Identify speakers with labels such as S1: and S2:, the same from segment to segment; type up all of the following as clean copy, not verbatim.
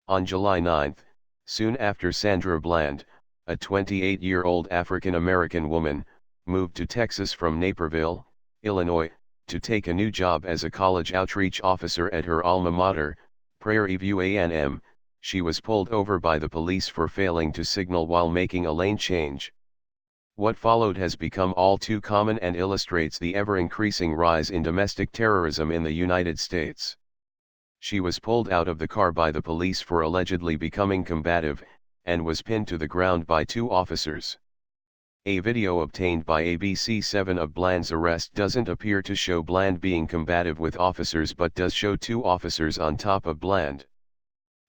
S1: On July 9, soon after Sandra Bland, a 28-year-old African-American woman, moved to Texas from Naperville, Illinois, to take a new job as a college outreach officer at her alma mater, Prairie View A&M, she was pulled over by the police for failing to signal while making a lane change. What followed has become all too common and illustrates the ever-increasing rise in domestic terrorism in the United States. She was pulled out of the car by the police for allegedly becoming combative, and was pinned to the ground by two officers. A video obtained by ABC7 of Bland's arrest doesn't appear to show Bland being combative with officers but does show two officers on top of Bland.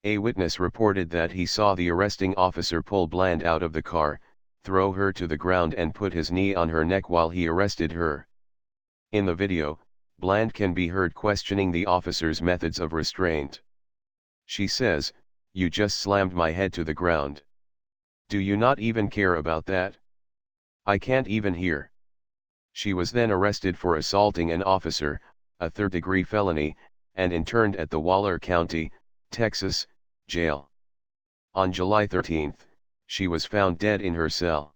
S1: A witness reported that he saw the arresting officer pull Bland out of the car, throw her to the ground and put his knee on her neck while he arrested her. In the video, Bland can be heard questioning the officer's methods of restraint. She says, "You just slammed my head to the ground. Do you not even care about that? I can't even hear." She was then arrested for assaulting an officer, a third-degree felony, and interned at the Waller County, Texas, jail. On July 13, she was found dead in her cell.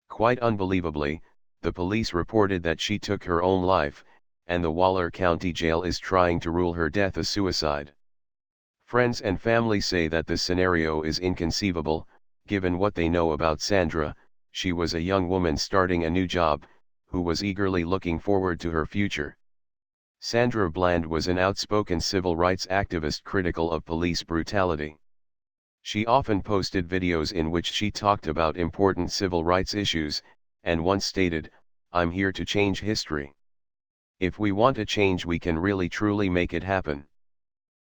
S1: Quite unbelievably, the police reported that she took her own life, and the Waller County Jail is trying to rule her death a suicide. Friends and family say that this scenario is inconceivable, given what they know about Sandra. She was a young woman starting a new job, who was eagerly looking forward to her future. Sandra Bland was an outspoken civil rights activist critical of police brutality. She often posted videos in which she talked about important civil rights issues, and once stated, "I'm here to change history. If we want a change, we can really truly make it happen."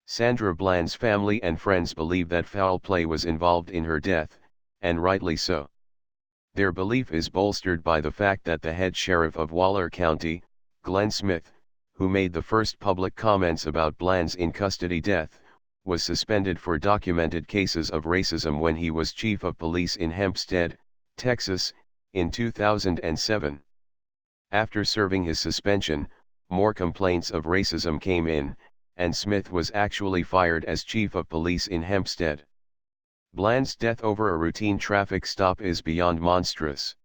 S1: Sandra Bland's family and friends believe that foul play was involved in her death, and rightly so. Their belief is bolstered by the fact that the head sheriff of Waller County, Glenn Smith, who made the first public comments about Bland's in-custody death, was suspended for documented cases of racism when he was chief of police in Hempstead, Texas, in 2007. After serving his suspension, more complaints of racism came in, and Smith was actually fired as chief of police in Hempstead. Bland's death over a routine traffic stop is beyond monstrous.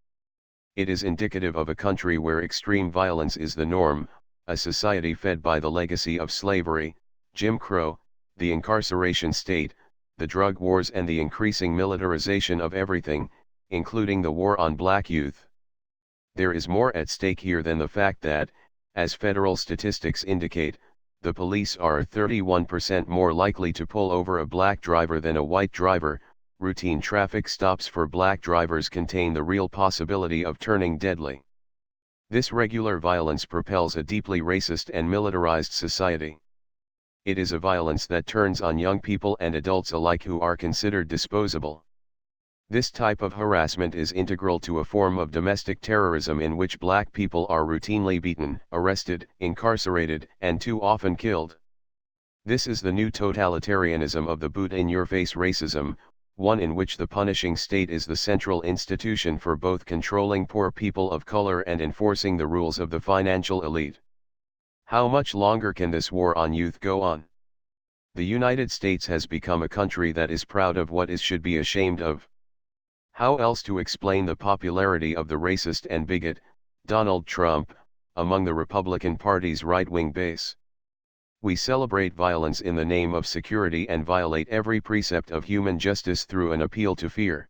S1: It is indicative of a country where extreme violence is the norm, a society fed by the legacy of slavery, Jim Crow, the incarceration state, the drug wars and the increasing militarization of everything, including the war on black youth. There is more at stake here than the fact that, as federal statistics indicate, the police are 31% more likely to pull over a black driver than a white driver. Routine traffic stops for black drivers contain the real possibility of turning deadly. This regular violence propels a deeply racist and militarized society. It is a violence that turns on young people and adults alike who are considered disposable. This type of harassment is integral to a form of domestic terrorism in which black people are routinely beaten, arrested, incarcerated, and too often killed. This is the new totalitarianism of the boot-in-your-face racism, one in which the punishing state is the central institution for both controlling poor people of color and enforcing the rules of the financial elite. How much longer can this war on youth go on? The United States has become a country that is proud of what it should be ashamed of. How else to explain the popularity of the racist and bigot, Donald Trump, among the Republican Party's right-wing base? We celebrate violence in the name of security and violate every precept of human justice through an appeal to fear.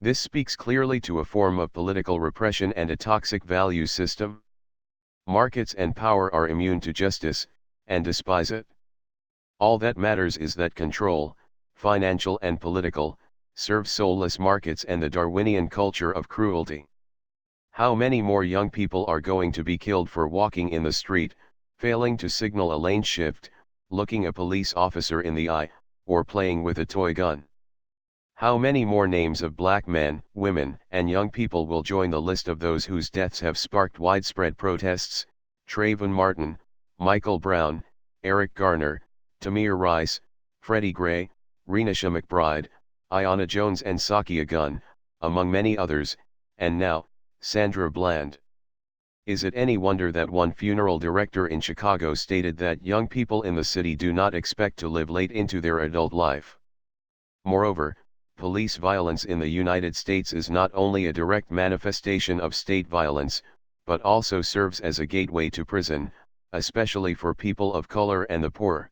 S1: This speaks clearly to a form of political repression and a toxic value system. Markets and power are immune to justice, and despise it. All that matters is that control, financial and political, serve soulless markets and the Darwinian culture of cruelty. How many more young people are going to be killed for walking in the street, failing to signal a lane shift, looking a police officer in the eye, or playing with a toy gun? How many more names of black men, women, and young people will join the list of those whose deaths have sparked widespread protests? Trayvon Martin, Michael Brown, Eric Garner, Tamir Rice, Freddie Gray, Renisha McBride, Ayanna Jones and Sakia Gunn, among many others, and now, Sandra Bland. Is it any wonder that one funeral director in Chicago stated that young people in the city do not expect to live late into their adult life? Moreover, police violence in the United States is not only a direct manifestation of state violence, but also serves as a gateway to prison, especially for people of color and the poor.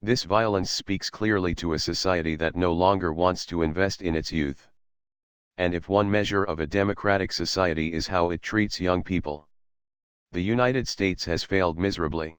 S1: This violence speaks clearly to a society that no longer wants to invest in its youth. And if one measure of a democratic society is how it treats young people, the United States has failed miserably.